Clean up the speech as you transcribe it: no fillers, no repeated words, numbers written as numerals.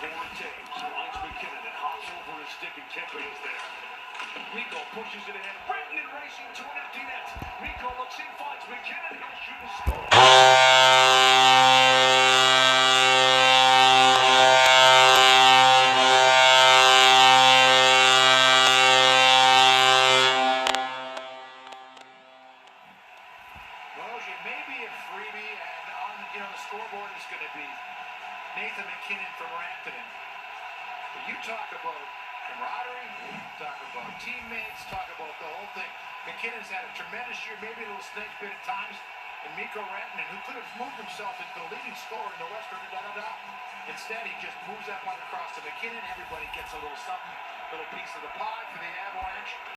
corner Taves. Finds McKinnon and hops over his stick and Kempe is there. Rico pushes it ahead. Britton and racing to an empty net. Rico looks in, finds McKinnon. He'll shoot and score. Well, you may be a freebie, and on the scoreboard is going to be Nathan McKinnon from Rantanen. But you talk about camaraderie, talk about teammates, talk about the whole thing. McKinnon's had a tremendous year, maybe a little snake bit at times, and Mikko Rantanen, who could have moved himself into the leading scorer in the Western Instead, he just moves that one across to McKinnon. Everybody gets a little something, little piece of the pie for the Avalanche.